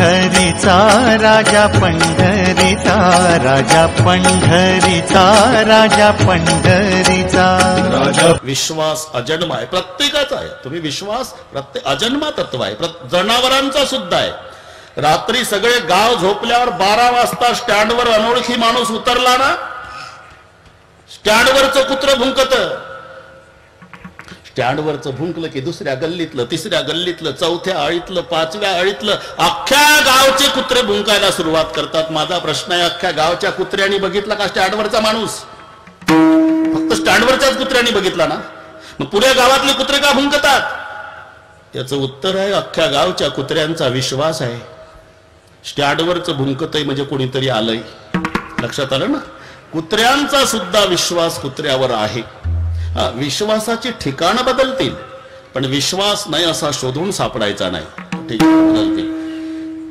पंढरीचा राजा पंढरीचा राजा पंढरीचा राजा पंढरीचा राजा विश्वास अजन्म आहे, प्रत्येकाचा आहे. तुम्ही विश्वास प्रत्येक अजन्मा तत्व आहे, जनावरांचा सुद्धा आहे. रात्री सगळे गाव झोपल्यावर 12 वाजता स्टँडवर अनोळखी माणूस उतरला ना, स्टँडवरचं कुत्र भुंकत, स्टँडवरचं भुंकलं की दुसऱ्या गल्लीतलं, तिसऱ्या गल्लीतलं, चौथ्या आळीतलं, 5व्या आळीतलं अख्ख्या गावचे कुत्रे भुंकायला सुरुवात करतात. माझा प्रश्न आहे, अख्ख्या गावच्या कुत्र्यांनी बघितला का स्टँडवरचा माणूस? फक्त स्टँडवरच्याच कुत्र्यांनी बघितला ना, मग पुऱ्या गावातले कुत्रे का भुंकतात? याचं उत्तर आहे, अख्ख्या गावच्या कुत्र्यांचा विश्वास आहे. स्टँडवरचं भुंकतय म्हणजे कोणीतरी आलंय. लक्षात आलं ना? कुत्र्यांचा सुद्धा विश्वास कुत्र्यावर आहे. विश्वासाची ठिकाणं बदलतील, पण विश्वास नाही असा शोधून सापडायचा नाही. ठिकाणं बदलतील.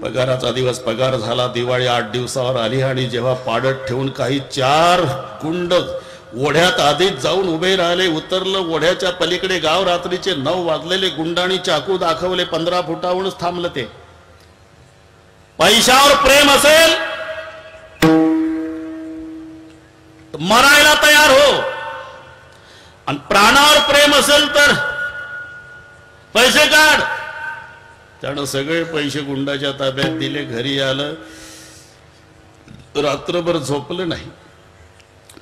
पगाराचा दिवस पगार झाला, दिवाळी 8 दिवसावर आली आणि जेव्हा पाडत ठेवून काही 4 गुंड ओढ्यात आधीच जाऊन उभे राहिले, उतरलं ओढ्याच्या पलीकडे गाव, रात्रीचे 9 वाजलेले, गुंडांनी चाकू दाखवले, 15 फुटावरूनच थांबलं. ते पैशावर प्रेम असेल मरायला तयार हो, आणि प्राणावर प्रेम असेल तर पैसे काढ. त्यानं सगळे पैसे गुंडाच्या ताब्यात दिले, घरी आलं, रात्रभर झोपलं नाही.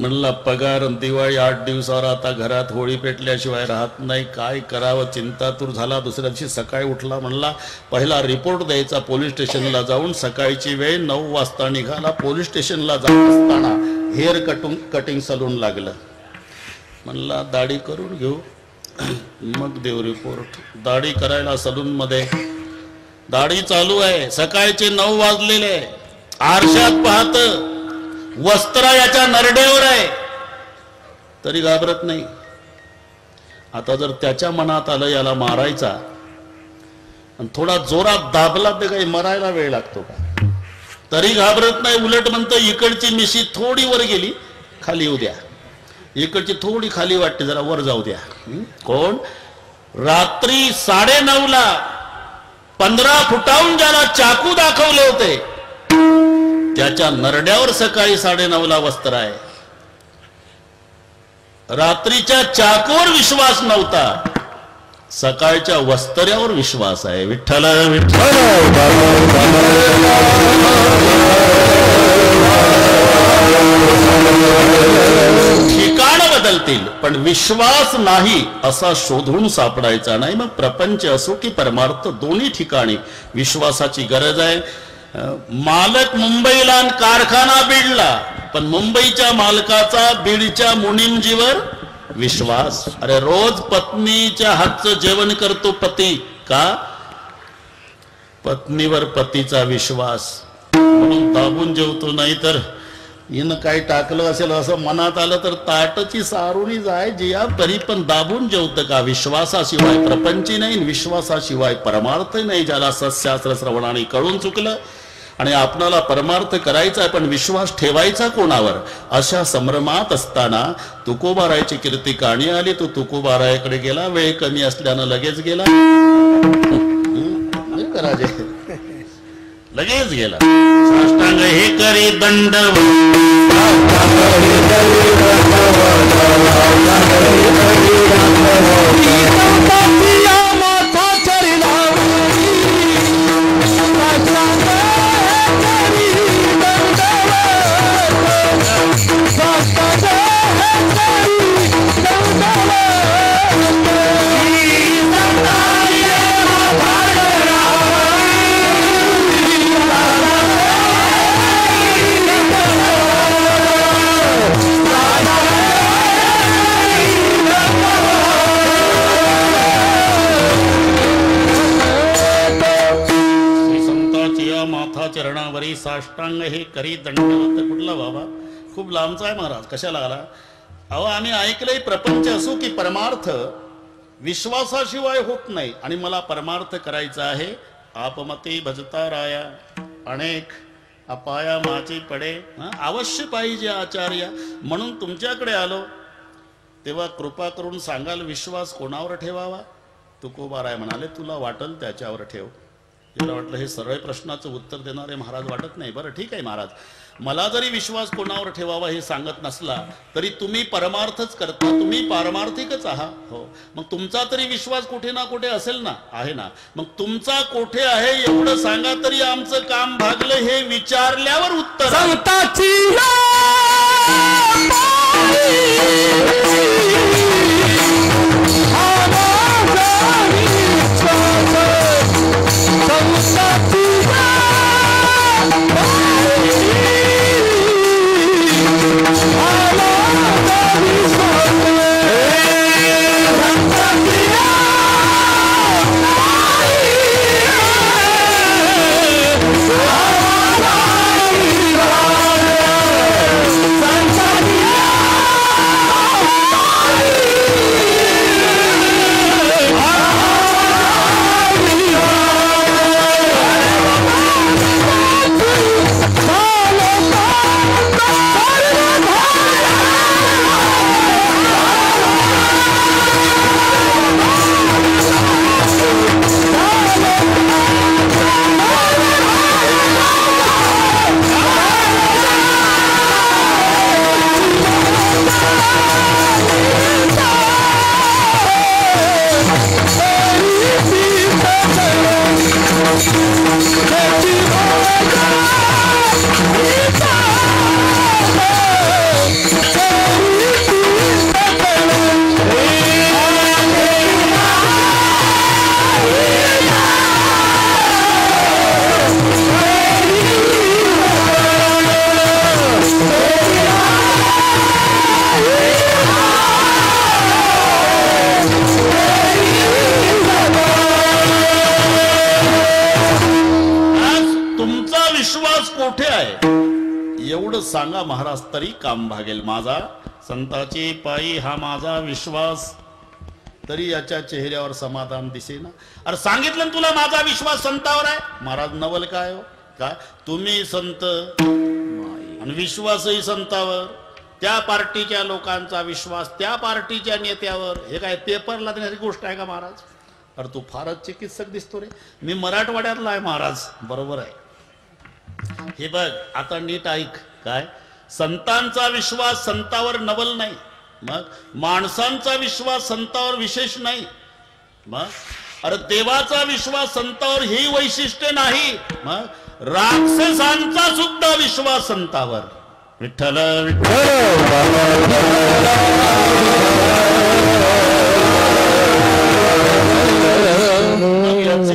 म्हणला पगार दिवाळी 8 दिवसावर, आता घरात होळी पेटल्याशिवाय राहत नाही, काय करावं चिंतातूर झाला. दुसऱ्या दिवशी सकाळी उठला, म्हणला पहिला रिपोर्ट द्यायचा पोलीस स्टेशनला जाऊन. सकाळची वेळ 9 वाजता निघाला. पोलीस स्टेशनला जात असताना हेअर कटिंग सलून लागलं. म्हणला दाढी करून घेऊ मग देऊ रिपोर्ट. दाढी करायला सलून मध्ये, दाढी चालू आहे, सकाळचे 9 वाजलेले, आरशात पाहत, वस्त्र याच्या नरडेवर आहे, तरी घाबरत नाही. आता जर त्याच्या मनात आलं याला मारायचा आणि थोडा जोरात दाबला तर काही मरायला वेळ लागतो का? तरी घाबरत नाही. उलट म्हणतो इकडची मिशी थोडी वर गेली, खाली येऊ द्या, इकडची थोडी खाली वाटते, जरा वर जाऊ द्या. कोण? रात्री 9:30ला 15 फुटाहून ज्याला चाकू दाखवले होते त्याच्या नरड्यावर सकाळी 9:30ला वस्त्र आहे. रात्रीच्या चाकूवर विश्वास नव्हता, सकाळच्या वस्त्र्यावर विश्वास आहे. विठ्ठल विठ्ठल. ठिकाणं बदलतील, पण विश्वास नाही असा शोधून सापडायचा नाही. मग प्रपंच असो की परमार्थ, दोन्ही ठिकाणी विश्वासाची गरज आहे. मालक मुंबईला आणि कारखाना बीडला, पण मुंबईच्या मालकाचा बीडच्या मुनिमजीवर विश्वास. अरे रोज पत्नीच्या हातचं जेवण करतो पती, का? पत्नीवर पतीचा विश्वास, म्हणून दाबून जेवतो. नाही तर हिनं काही टाकलं असेल असं मनात आलं तर ताटची सारुणी जाय जिया, तरी पण दाबून जेवतं का? विश्वासाशिवाय प्रपंची नाही, विश्वासाशिवाय परमार्थ नाही. ज्याला सत्शास्त्र श्रवणाने कळून चुकलं आणि आपणाला परमार्थ करायचा पण विश्वास ठेवायचा कोणावर, अशा संभ्रमात असताना तुकोबारायची कीर्ती काणी आली. तो तुकोबारायाकडे गेला, वेळ कमी असल्यानं लगेच गेला. राजे लगेच गेला. साष्टांग हे करी दंडवत, चरणावरी साष्टांग हे करी दंडवत. कुठला बाबा? खूप लांबचा आहे महाराज, कशाला आला? अहो आम्ही ऐकलंय प्रपंच असो की परमार्थ विश्वासाशिवाय होत नाही, आणि मला परमार्थ करायचा आहे. आपमते भजता राया अनेक अपाया माची पडे, अवश्य पाहिजे आचार्य, म्हणून तुमच्याकडे आलो. तेव्हा कृपा करून सांगाल विश्वास कोणावर ठेवावा? तुकोबाराय म्हणाले तुला वाटल त्याच्यावर ठेव. याला वाटलं हे सरळ प्रश्नाचं उत्तर देणारे महाराज वाटत नाही. बरं ठीक आहे महाराज, मला जरी विश्वास कोणावर ठेवावा हे सांगत नसला तरी तुम्ही परमार्थच करता, तुम्ही पारमार्थिकच आहात. हो, मग तुमचा तरी विश्वास कुठे ना कुठे असेल ना, आहे ना. मग तुमचा कुठे आहे एवढं सांगा तरी आमचं काम भागलं हे विचारल्यावर उत्तर संताची एवढं सांगा महाराज तरी काम भागेल. माझा संताची पायी हा माझा विश्वास, तरी याच्या चेहऱ्यावर समाधान दिसेना. अरे सांगितलं ना तुला माझा विश्वास संतावर आहे. महाराज नवल काय हो, काय तुम्ही संत आणि विश्वासही संतावर, त्या पार्टीच्या लोकांचा विश्वास त्या पार्टीच्या नेत्यावर, हे काय पेपरला देणारी गोष्ट आहे का महाराज? अरे तू फारच चिकित्सक दिसतो रे. मी मराठवाड्यातला आहे महाराज. बरोबर आहे. हे बघ आता नीट ऐक. काय संतांचा विश्वास संतावर नवल नाही, मग माणसांचा विश्वास संतावर विशेष नाही. मग अरे देवाचा विश्वास संतावर ही वैशिष्ट्य नाही, मग राक्षसांचा सुद्धा विश्वास संतावर. विठ्ठल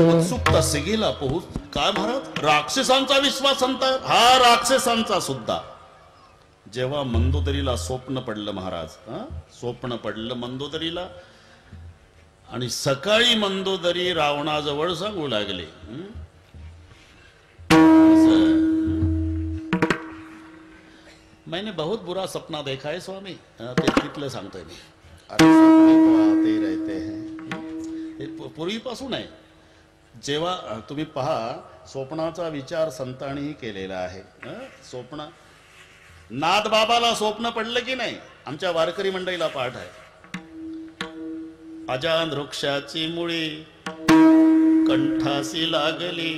उत्सुकता सिगेला पोहोच. काय महाराज राक्षसांचा विश्वास संतावर? हा राक्षसांचा सुद्धा. जेव्हा मंदोदरीला स्वप्न पडलं महाराज, स्वप्न पडलं मंदोदरीला, आणि सकाळी मंदोदरी रावणाजवळ सांगू लागले, मैंने बहुत बुरा सपना देखा है स्वामी. ते तिथलं सांगतोय मी. अरे ते रहते हैं पूर्वीपासून आहे. जेव्हा तुम्ही पहा स्वप्नाचा विचार संतांनीही केलेला आहे. स्वप्न नाथबाबाला स्वप्न पडलं की नाही? आमच्या वारकरी मंडळीला पाठ आहे. अजान वृक्षाची मुळी कंठासी लागली,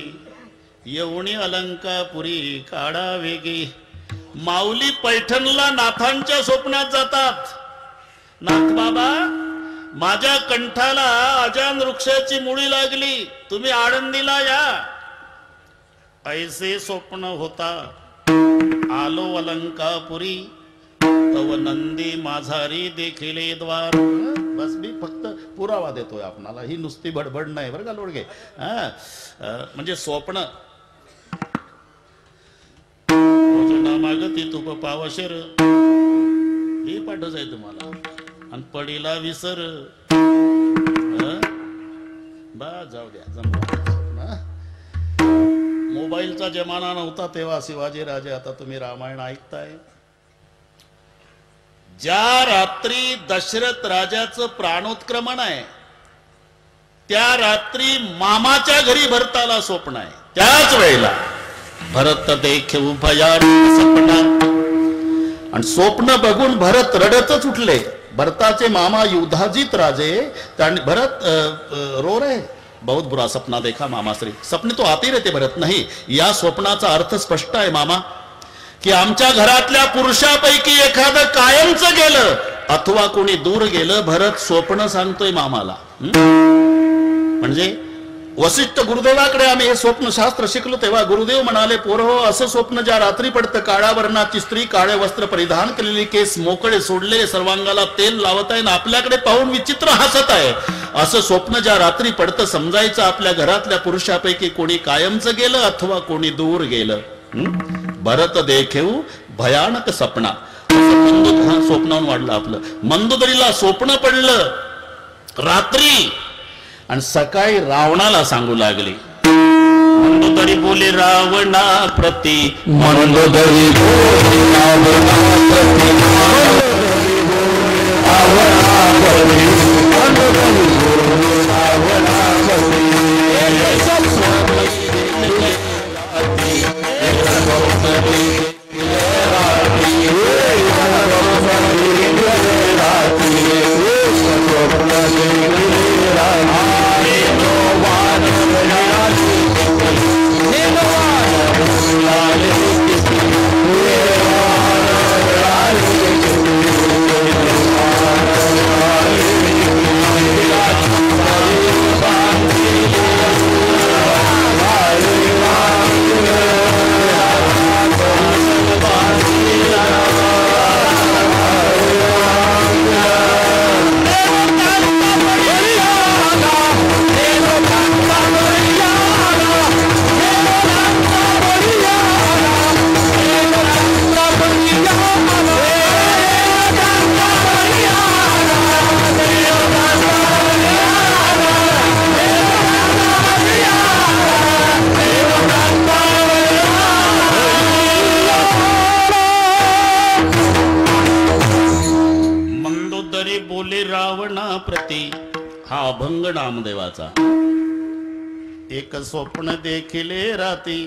येऊणी अलंकापुरी काढा वेगी. माऊली पैठणला नाथांच्या स्वप्नात जातात. नाथ बाबा माझ्या कंठाला अजान वृक्षाची मुळी लागली, तुम्ही आळंदीला या. ऐसे स्वप्न होता आलो अलंकापुरी, तव नंदी माझारी देखिले द्वार. बस मी फक्त पुरावा देतोय आपणाला, ही नुसती बडबड नाही बरं का लोडगे. म्हणजे स्वप्न मागती तुप पावशर हे पाठच आहे तुम्हाला. आणि पडीला विसर बा जाऊ द्या जमवा. मोबाईलचा जमाना नव्हता तेव्हा शिवाजी राजे. आता तुम्ही रामायण ऐकताय. ज्या रात्री दशरथ राजाचं प्राणोत्क्रमण आहे त्या रात्री मामाच्या घरी भरताला स्वप्न आहे. त्याच वेळेला भरत देखे उभया सपना, आणि स्वप्न बघून भरत रडतच उठले. भरताचे मामा युधाजित राजे, भरत रो रे बहुत बुरा सपना देखा मामाश्री. सपने तो आती रहते भरत. नाही, या स्वप्नाचा अर्थ स्पष्ट आहे मामा, की आमच्या घरातल्या पुरुषापैकी एखादं कायमच गेलं अथवा कोणी दूर गेलं. भरत स्वप्न सांगतोय मामाला. म्हणजे वसिष्ठ गुरुदेवाकडे आम्ही हे स्वप्नशास्त्र शिकलो तेव्हा गुरुदेव म्हणाले, पोरहो, असं स्वप्न ज्या रात्री पडतं, काळ्या वर्णाची स्त्री, काळे वस्त्र परिधान केलेली, केस मोकळे सोडले, सर्वांगाला तेल लावत आहे, आपल्याकडे पाहून विचित्र हसत आहे, असं स्वप्न ज्या रात्री पडतं समजायचं आपल्या घरातल्या पुरुषापैकी कोणी कायमच गेलं अथवा कोणी दूर गेलं. भरत देखेऊ भयानक सपना. स्वप्नावून वाढलं आपलं. मंदोदरीला स्वप्न पडलं रात्री आणि सकाळी रावणाला सांगू लागली. मंदोदरी बोले रावणा प्रती, मंदोदरी बोले रावणा प्रती, हा अभंग नामदेवाचा. एक स्वप्न देखिले राती,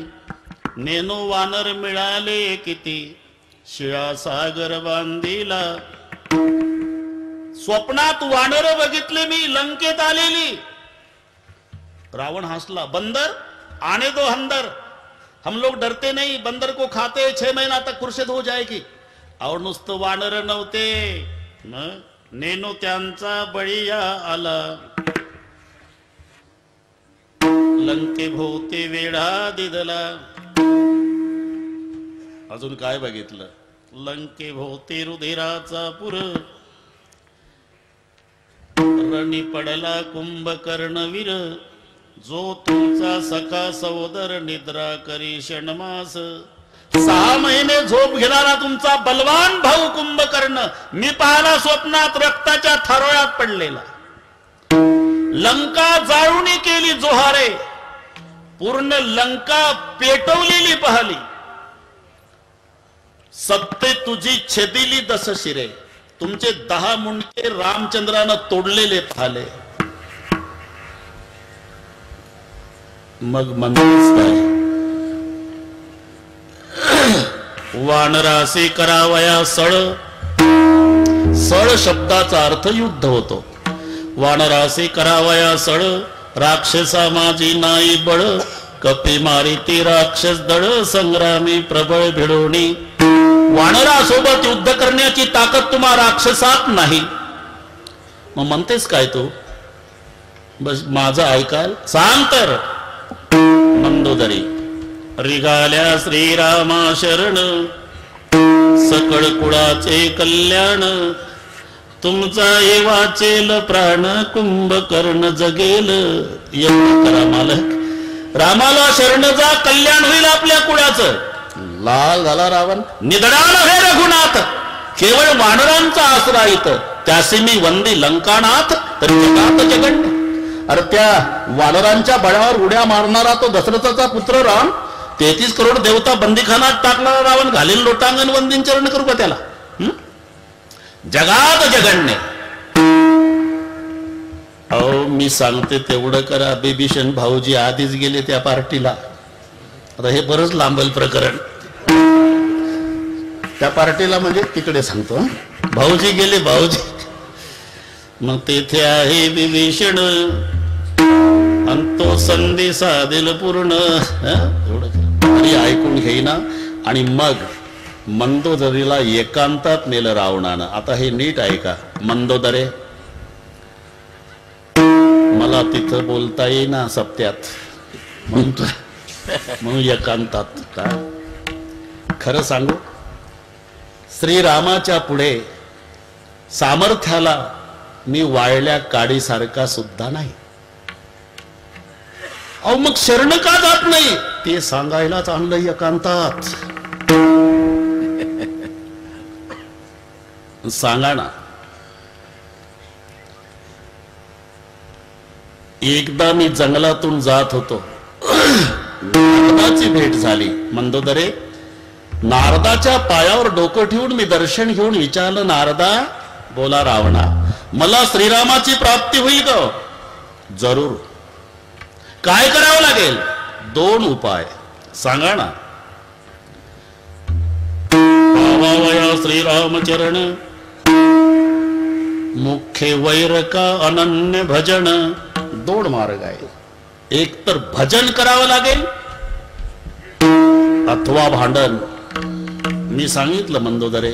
नेनो वानर मिळाले किती, शिळा सागर बांधिला. स्वप्नात वानर बघितले मी लंकेत आलेली. रावण हसला. बंदर आने दो अंदर, हम लोग डरते नहीं, बंदर को खाते 6 महीना तक खुर्शीद हो जाएगी. और नुसतं वानर नव्हते, नेनो त्यांचा बळीया आला. लंके भोवती वेढा दिदला. अजून काय बघितलं? लंके भोवती रुधिराचा पुर, रणी पडला कुंभकर्णवीर. जो तुमचा सखा सहोदर निद्रा करी षण्मास. 6 महिने झोप घेणारा तुमचा बलवान भाऊ कुंभकर्ण मी पाहिला स्वप्नात रक्ताच्या थारोळ्यात पडलेला. लंका जाळूनी केली जोहारे, पूर्ण लंका पेटवलेली पाहिली. सत्ते तुझी छेदिली 10 शिरे, तुमचे 10 मुंडके रामचंद्रानं तोडलेले पाहिले. मग म्हणतेस काय? वानरासे करावया सळ. सळ शब्दाचा अर्थ युद्ध होतो. वानरासे करावया सळ, राक्षसा माझी नाही बळ. कपी मारी ती राक्षस दळ, संग्रामी प्रबळ भिडोणी. वानरासोबत युद्ध करण्याची ताकद तुम्हा राक्षसात नाही. मग म्हणतेस काय तू? बस माझं ऐकाल सांग तर. मंदोदरी रिगाल्या श्रीरामा शरण, सकळ कुळाचे कल्याण. तुमचा हे वाचेल प्राण, कुंभकर्ण जगेल. एवढं करा मालक, रामाला शरण जा, कल्याण होईल आपल्या कुळाचं. लाल झाला रावण. निधडाल हे रघुनाथ, केवळ वानरांचा आसरा इथं, त्यासे मी वंदी लंकानाथ. तर जगात जगण्य. अरे त्या वानरांच्या बळावर उड्या मारणारा तो दशरथाचा पुत्र राम, 33 करोड देवता बंदीखानात टाकणारा रावण, घालील लोटांगण वंदीन चरण करू का त्याला? जगात जगण्य. अहो मी सांगते तेवढं करा. बिभीषण भाऊजी आधीच गेले त्या पार्टीला. आता हे बरंच लांबल प्रकरण. त्या पार्टीला म्हणजे तिकडे सांगतो. भाऊजी गेले, भाऊजी. मग तेथे आहे विभीषण, आणि तो संधी साधेल पूर्ण एवढं तरी ऐकून घेईना. आणि मग मंदोदरीला एकांतात नेलं रावणानं. आता हे नीट ऐका. मंदोदरे, मला तिथं बोलता येईना सप्त्यात म्हणून एकांतात. का खरं सांगू, श्रीरामाच्या पुढे सामर्थ्याला मी वाळल्या काडीसारखा सुद्धा नाही. अहो मग शरण का जात नाही ते सांगायलाच आणलं एकांतात. सांगा ना. एकदा मी जंगलातून जात होतो. नारदाची भेट झाली. मंदोदरे, नारदाच्या पायावर डोकं ठेवून मी दर्शन घेऊन विचारलं, नारदा, बोला रावणा, मला श्रीरामाची प्राप्ती होईल का? जरूर. काय करावं लागेल? 2 उपाय सांगा ना. पावावया श्रीरामचरण, मुख्य वैर का अनन्य भजन. 2 मार्ग आहे. एक तर भजन करावं लागेल अथवा भांडण. मी सांगितलं मंदोदरे,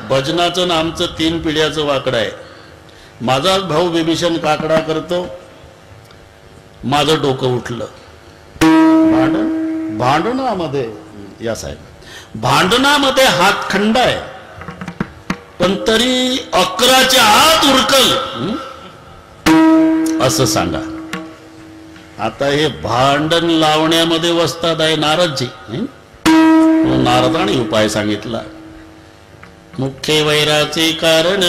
भजनाचं ना आमचं 3 पिढ्याचं वाकडं आहे. माझा भाऊ विभीषण काकडा करतो, माझं डोकं उठलं. भांडणामध्ये या साहेब, भांडणामध्ये हातखंड आहे, पण तरी 11च्या आत उरकल असं सांगा. आता हे भांडण लावण्यामध्ये वस्ताद आहे नारदजी. नारदाने उपाय सांगितला. मुख्य वैराचे कारण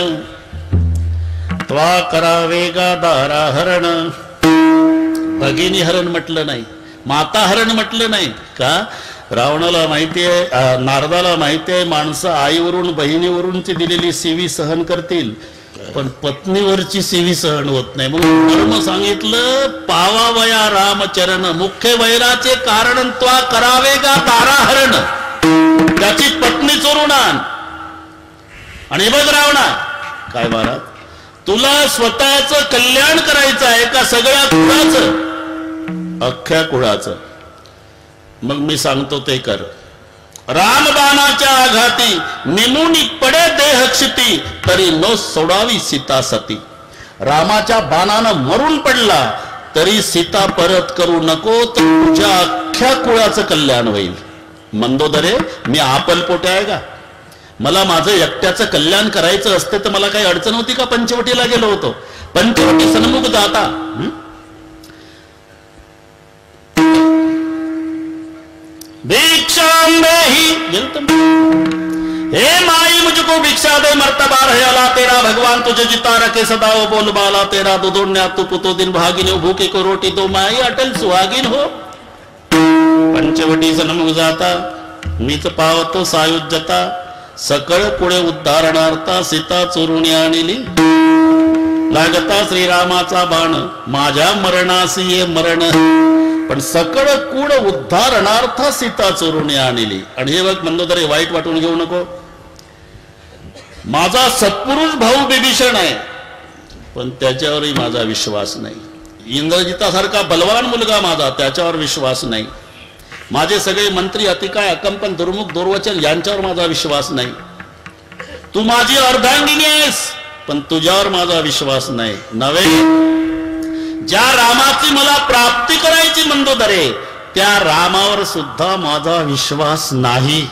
त्वा करावे गा दारा हरण. भगिनी हरण म्हटलं नाही, माता हरण म्हटलं नाही. का? रावणाला माहिती आहे, नारदाला माहिती आहे, माणसं आईवरून बहिणीवरूनची दिलेली सेवी सहन करतील, पण पत्नीवरची सेवी सहन होत नाही. म्हणून धर्म सांगितलं, पावावया रामचरण, मुख्य वैराचे कारण त्वा करावे गा दारा हरण. त्याची पत्नी चोरून आण. आणि बघ रावणा, काय महाराज, तुला स्वतःचं कल्याण करायचं आहे का सगळ्या कुळाचं? अख्ख्या कुळाचं. मग मी सांगतो ते कर. रामबाणाच्या आघाती निमुनी पडे देहक्षिती, तरी न सोडावी सीता सती. रामाच्या बाणानं मरून पडला तरी सीता परत करू नको, तर तुझ्या अख्ख्या कुळाचं कल्याण होईल. मंदोदरे, मी आपलपोटे आहे का? मला माझं एकट्याचं कल्याण करायचं असते तर मला काही अडचण होती का? पंचवटीला गेलो होतो. पंचवटी सन्मुख जाता भिक्षाम देहि, हे माई मुझको भिक्षा दे, मर्तबा रहा तेरा भगवान तुझे जिता रखे सदा वो बोल बाला तेरा. दुदुन्या तू पुतो दिन भागिन हो, भूखे को रोटी दो माई अटल सुहागिन हो. पंचवटी सन्मुख जाता मीच पावतो सायुज्यता, सकळ पुढे उद्धारणार्था सीता चोरून आणली. लागता श्रीरामाचा बाण, माझ्या मरणासी ये मरण, पण सकळ कूड उद्धारणार्थ सीता चोरून आणली. आणि हे बघ मंदोदरे, वाईट वाटून घेऊ नको. माझा सत्पुरुष भाऊ विभीषण आहे, पण त्याच्यावरही माझा विश्वास नाही. इंद्रजितासारखा बलवान मुलगा माझा, त्याच्यावर विश्वास नाही. माझे सगळे मंत्री अतिकाय अकंपन दुर्मुख दुर्वचन यांच्यावर माझा विश्वास नाही. तू माझी अर्धांगिनी आहेस, पण तुझ्यावर माझा विश्वास नाही. नव्हे, ज्या रामाची मला प्राप्ती करायची मंदोदरे, त्या रामावर सुद्धा माझा विश्वास नाही.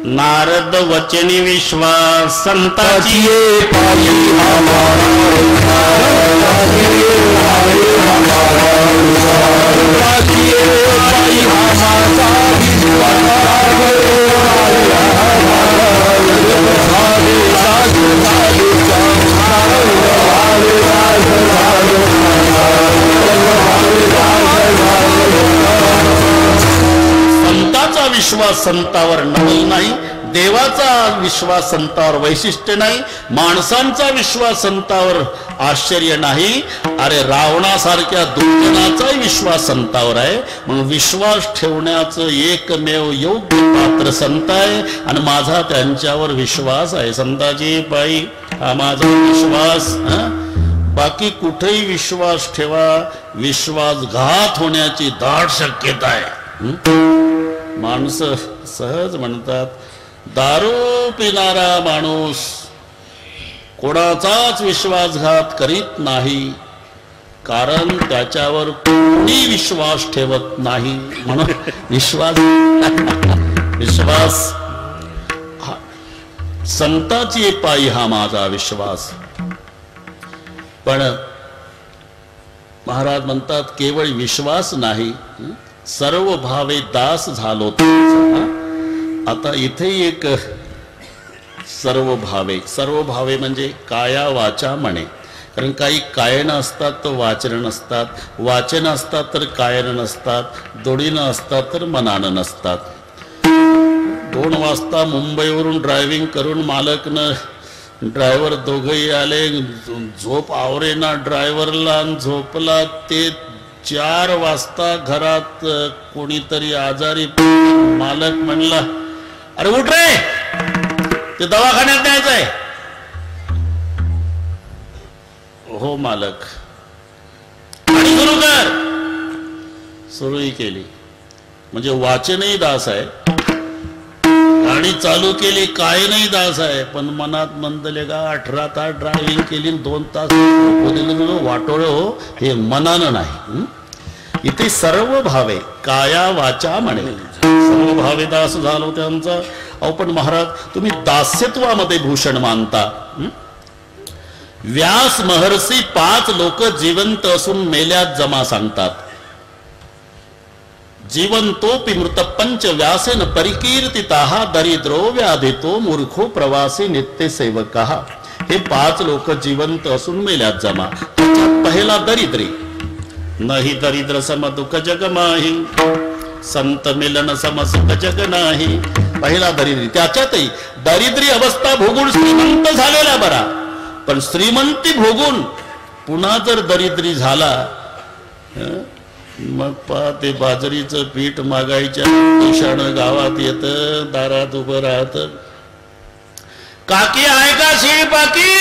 नारद वचनी विश्वास संताची संताचा विश्वास संतावर नवल नाही, देवाचा विश्वास संतावर वैशिष्ट्य नाही, माणसांचा विश्वास संतावर आश्चर्य नाही. अरे रावणासारख्या दुर्जनाचाही विश्वास संतावर आहे. म्हणून विश्वास ठेवण्याचं एकमेव योग्य पात्र संत आहे, आणि माझा त्यांच्यावर विश्वास आहे. संताजी पायी हा माझा विश्वास बाकी कुठेही विश्वास ठेवा, विश्वासघात होण्याची दाट शक्यता आहे. माणसं सहज म्हणतात, दारू पिणारा माणूस कोणाचाच विश्वासघात करीत नाही, कारण त्याच्यावर कोणी विश्वास ठेवत नाही. म्हणून विश्वास संताची पायी हा माझा विश्वास. पण महाराज म्हणतात केवळ विश्वास नाही, सर्व भावे दास झालो. आता इथे एक सर्व भावे म्हणजे काया वाचा म्हणे. कारण काही कायन असतात तर वाचन नसतात, वाचन असतात तर कायन नसतात, दोडीनं असतात तर मनानं नसतात. 2 वाजता मुंबईवरून ड्रायव्हिंग करून मालकनं ड्रायव्हर दोघंही आले, झोप आवरेना ड्रायव्हरला, झोपला. ते 4 वाजता घरात कोणीतरी आजारी, मालक म्हणला, अरे उठ रे, ते दवाखान्यात न्यायचंय. हो मालक, आणि सुरू कर. सुरूही केली. म्हणजे वाचनही दास आहे, गाडी चालू केली काय नाही दास आहे, पण मनात म्हणतले का 18 तास ड्रायव्हिंग केली, 2 तास वाटोळ हो, हे मनानं नाही. इथे सर्व भावे काया वाचा म्हणे, सर्व भावे दास झालो त्यांचा. अहो पण महाराज तुम्ही दास्यत्वामध्ये भूषण मानता. व्यास महर्षी 5 लोक जिवंत असून मेल्यात जमा सांगतात. जीवंतोपि मृत पंच व्यासेन परिकीर्तिताः दरिद्रो व्याधितो मूर्खो प्रवासी नित्य सेवकः. हे 5 लोक जिवंत असून मेल्यात जमा. त्याच्यात पहिला दरिद्री, नाही दरिद्र सम दुःख जग माही, संत मिलन सम सुख जग नाही. पहिला दरिद्री. त्याच्यातही दरिद्री अवस्था भोगून श्रीमंत झालेला बरा, पण श्रीमंती भोगून पुन्हा जर दरिद्री झाला, मग ते बाजरीचं पीठ मागायच्या दिशानं गावात येतं, दारात उभं राहत, काकी आहे का शिळ पाकी,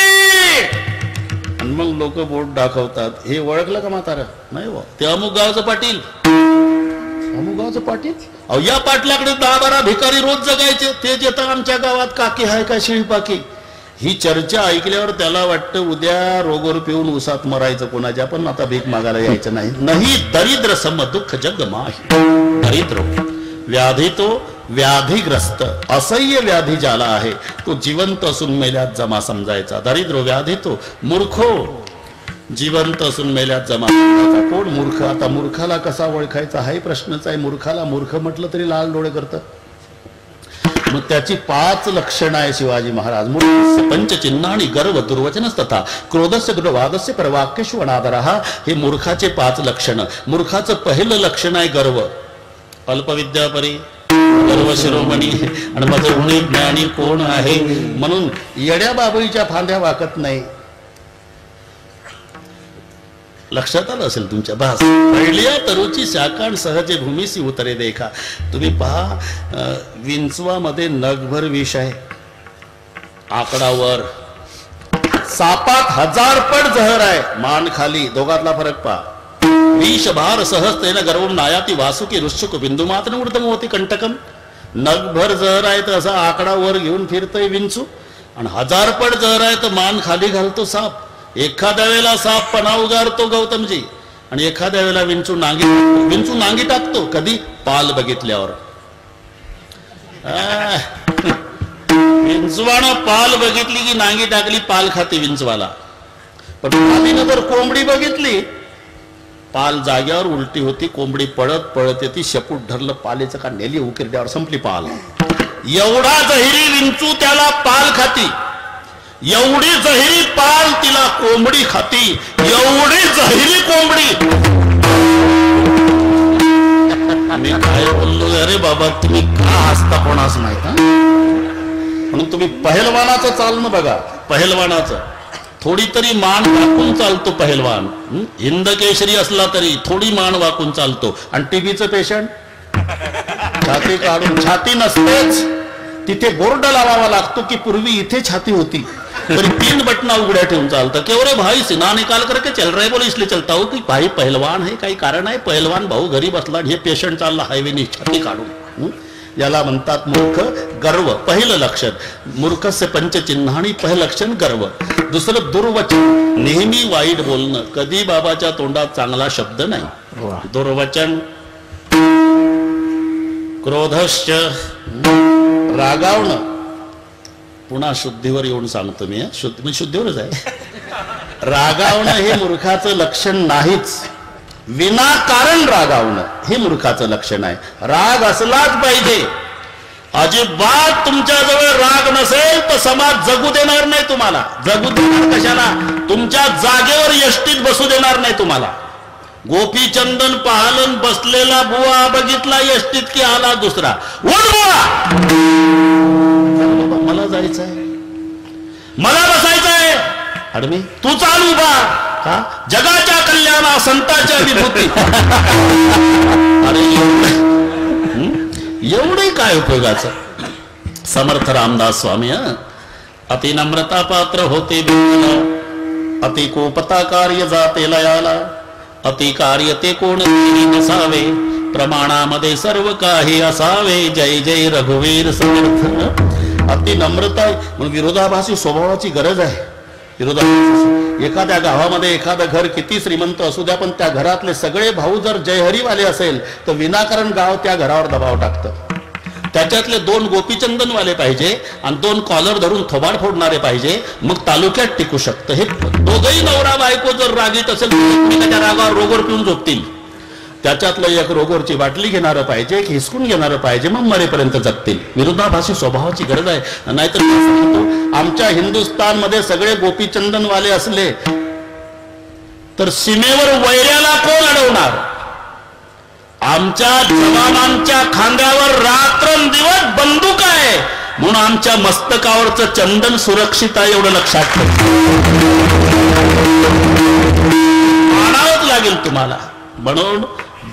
आणि मग लोक बोट दाखवतात. हे ओळखलं का म्हातारा? नाही हो, ते अमुक गावचं पाटील, अमुक गावचं पाटील. अहो या पाटलाकडे 10-12 भिकारी रोज जगायचे, तेच येतं आमच्या गावात, काकी आहे का शिळ पाकी. ही चर्चा ऐकल्यावर त्याला वाटतं उद्या रोगोर पिऊन उसात मरायचं कोणाच्या, पण आता भीक मागायला यायचं नाही. नाही दरिद्र सम दुःख जग माही. दरिद्र व्याधी तो व्याधीग्रस्त, असह्य व्याधी ज्याला आहे तो जिवंत असून मेल्यात जमा समजायचा. दरिद्र व्याधी तो मूर्खो, जिवंत असून मेल्यात जमा समजायचा. कोण मूर्ख? आता मूर्खाला कसा ओळखायचा हाही प्रश्नच आहे. मूर्खाला मूर्ख म्हटलं तरी लाल डोळे करतं. मग त्याची 5 लक्षणं आहे शिवाजी महाराज. पंचचिन्ह आणि गर्व दुर्वचनच तथा क्रोधस्य दृढवादस्य परवाक्येषु अनादरः. हे मूर्खाचे 5 लक्षण. मूर्खाचं पहिलं लक्षण आहे गर्व. अल्पविद्यापरी गर्व शिरोमणी, आणि माझं ऋणी ज्ञानी कोण आहे म्हणून येड्या बाबळीच्या फांद्या वाकत नाही. लक्षात आलं असेल तुमच्या. भास पहिल्या तरुची शाकाण सहजे भूमीसी उतरे देखा. तुम्ही पहा विंचवामध्ये नगभर विष आहे, आकडावर. सापात 1000 पट जहर आहे, मान खाली. दोघातला फरक पहा. विष भार सहजतेन गर्वम नायाती वासुकी रुश्चुक बिंदू मात्र ऊर्धम होती कंटकम. नगभर जहर आहे तर असा आकडावर घेऊन फिरतोय विंचू, आणि 1000 पट जहर आहे तर मान खाली घालतो साप. एखाद्या वेळेला साप पणा उगारतो गौतमजी, आणि एखाद्या वेळेला विंचू नांगी टाकतो. कधी? पाल बघितल्यावर. विंचवानं पाल बघितली की नांगी टाकली, पाल खाते विंचवाला. पण पालीनं जर कोंबडी बघितली, पाल जाग्यावर उलटी होती, कोंबडी पळत पळत येते, शेपूट धरलं पालेचं का नेली उकिरड्यावर, संपली पाल. एवढा जहिरी विंचू त्याला पाल खाती, एवढी जहिरी पाल तिला कोंबडी खाती, एवढी जहिरी कोंबडी. मी काय बोललो, अरे बाबा तुम्ही का हसता कोणास माहित. म्हणून तुम्ही पहलवानाचं चालणं बघा. पहलवानाचं थोडी तरी मान वाकून चालतो पहलवान. हिंद केशरी असला तरी थोडी मान वाकून चालतो. आणि टीबीचं पेशंट छाती काढून, छाती नसतेच तिथे बोर्ड लावावा लागतो की पूर्वी इथे छाती होती, तरी 3 बटना उघड्या ठेवून चालतं. केवढे भाई सिन्हा निकाल करके चल रहे बोले इसलिए चलता हो की भाई पहलवान आहे, काही कारण आहे. पहलवान भाऊ घरी बसला, हे पेशंट चालला हायवेनी छाती काढून. याला म्हणतात मूर्ख गर्व. पहिलं लक्षण मूर्खस्य पंचचिन्हानी, पहिलं लक्षण गर्व. दुसरं दुर्वचन, नेहमी वाईट बोलणं. कधी बाबाच्या तोंडात चांगला शब्द नाही. दुर्वचन, क्रोधश्च, रागावणं. पुन्हा शुद्धीवर येऊन सांगतो मी, शुद्धीवरच आहे. रागावणं हे मूर्खाचं लक्षण नाहीच. विनाकारण रागावणं हे मूर्खाचं लक्षण आहे. राग असलाच पाहिजे. अजिबात तुमच्याजवळ राग नसेल तर समाज जगू देणार नाही तुम्हाला. जगू देणार कशाला? तुमच्या जागेवर यष्टीत बसू देणार नाही तुम्हाला. गोपीचंदन पाहलन बसलेला बुवा बघितला यष्टीत की आला दुसरा. उठ बुवा, मला जायचंय, मला बसायचंय. अडमी तू चालू बा. का? जगाच्या कल्याणा संतांच्या विभूती. अरे एवढे काय उपयोगाचं? समर्थ रामदास स्वामी अति नम्रता पात्र होते बिंदूला, अति कोपता कार्य जाते लयाला, अति कार्य ते कोण नसावे, प्रमाणामध्ये सर्व काही असावे. जय जय रघुवीर समर्थ. अति नम्रता म्हणून विरोधाभासी स्वभावाची गरज आहे. विरोधाभासी एखाद्या गावामध्ये एखादं घर किती श्रीमंत असू द्या, पण त्या घरातले सगळे भाऊ जर जयहरीवाले असेल तर विनाकारण गाव त्या घरावर दबाव टाकतं. त्याच्यातले 2 गोपीचंदनवाले पाहिजे आणि 2 कॉलर धरून थोबाड फोडणारे पाहिजे, मग तालुक्यात टिकू शकतं. हे दोघही नवरा बायको जर रागीत असेल तर त्याच्या रागावर रोगोर पिऊन झोपतील. त्याच्यातलं एक रोगोरची बाटली घेणारं पाहिजे, एक हिसकून घेणारं पाहिजे, मग मरेपर्यंत जगतील. विरोधाभासी स्वभावाची गरज आहे. नाहीतर आमच्या हिंदुस्थानमध्ये सगळे गोपीचंदनवाले असले तर सीमेवर वैऱ्याला कोण अडवणार? आमच्या जवानांच्या खांद्यावर रात्रंदिवस बंदूक आहे म्हणून आमच्या मस्तकावरचं चंदन सुरक्षित आहे, एवढं लक्षात ठेवा. मानावंच लागेल तुम्हाला. म्हणून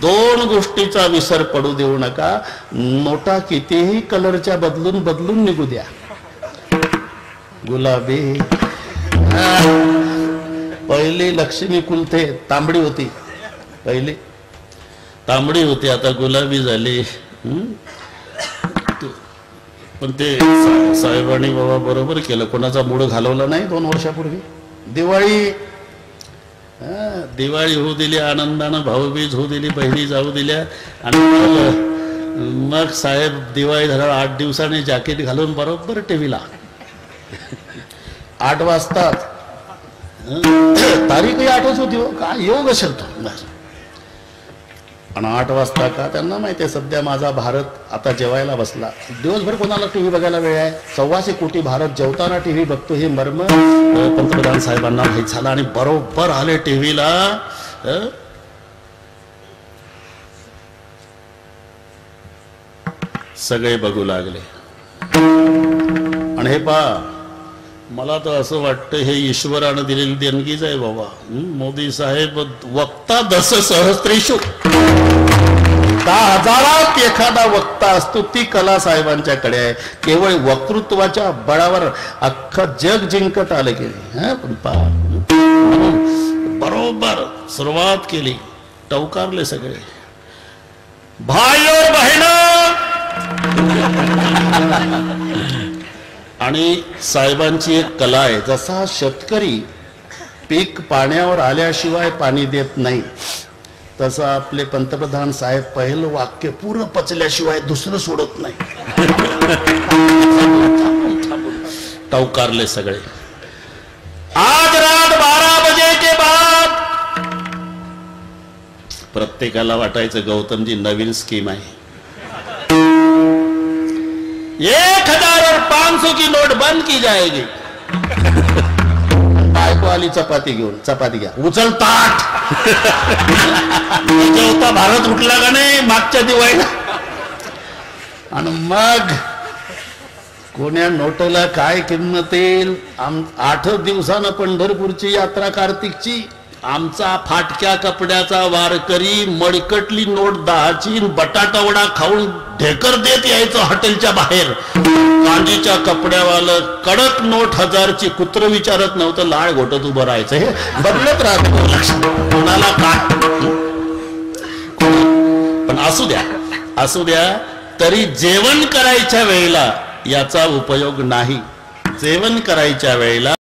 2 गोष्टीचा विसर पडू देऊ नका. नोटा कितीही कलरच्या बदलून बदलून निघू द्या. गुलाबी, पहिली लक्ष्मी कुलथे तांबडी होती, पहिली तांबडी होती, आता गुलाबी झाली. पण ते साहेबांनी बाबा बरोबर केलं. कोणाचा मूड घालवला नाही 2 वर्षापूर्वी. दिवाळी होऊ दिली आनंदानं, भाऊबीज होऊ दिली, बहिणी जाऊ दिल्या. आणि मग साहेब दिवाळी झाल्यावर 8 दिवसांनी जॅकेट घालून बरोबर टीव्हीला 8 वाजता. तारीखही 8च होती हो. काय योग असेल तो. आणि 8 वाजता का? त्यांना माहिती आहे सध्या माझा भारत आता जेवायला बसला. दिवसभर कोणाला टीव्ही बघायला वेळ आहे? 125 कोटी भारत जेवताना टीव्ही बघतो. हे मर्म पंतप्रधान साहेबांना माहीत झालं आणि बरोबर आले टीव्हीला. सगळे बघू लागले. आणि हे पहा, मला तर असं वाटतं हे ईश्वरानं दिलेली देणगीच आहे बाबा. मोदी साहेब वक्ता 10 सहस्त्रेषु, 10,000 एखादा वक्ता असतो. ती कला साहेबांच्याकडे आहे. केवळ वक्तृत्वाच्या बळावर अख्खं जग जिंकत आलं गेले. बरोबर सुरुवात केली, टवकारले सगळे. भाई और बहिणा. आणि साहेबांची एक कला आहे. जसा शेतकरी पीक पाण्यावर आल्याशिवाय पाणी देत नाही, तसं आपले पंतप्रधान साहेब पहिलं वाक्य पूर्ण पचल्याशिवाय दुसरं सोडत नाही. टवकारले सगळे. आज रात 12 बजे के बाद. प्रत्येकाला वाटायचं गौतमजी नवीन स्कीम आहे. 1000 और 500 की नोट बंद की जाएगी. बायको आली चपाती घेऊन. चपाती घ्या, उचल ताट. जेवता भारत उठला का नाही मागच्या दिवाळीला. आणि मग कोण्या नोटला काय किंमत येईल. 8 दिवसानं पंढरपूरची यात्रा कार्तिकची. आमचा फाटक्या कपड्याचा वारकरी मडकटली नोट 10ची बटाटा वडा खाऊन ढेकर देत यायचं हॉटेलच्या बाहेर. कांजीच्या कपड्यावालं कडक नोट 1000ची कुत्र विचारत नव्हतं, लाळ घोटत उभं राहायचं. हे बदलत राहत कोणाला काय. पण असू द्या तरी जेवण करायच्या वेळेला याचा उपयोग नाही. जेवण करायच्या वेळेला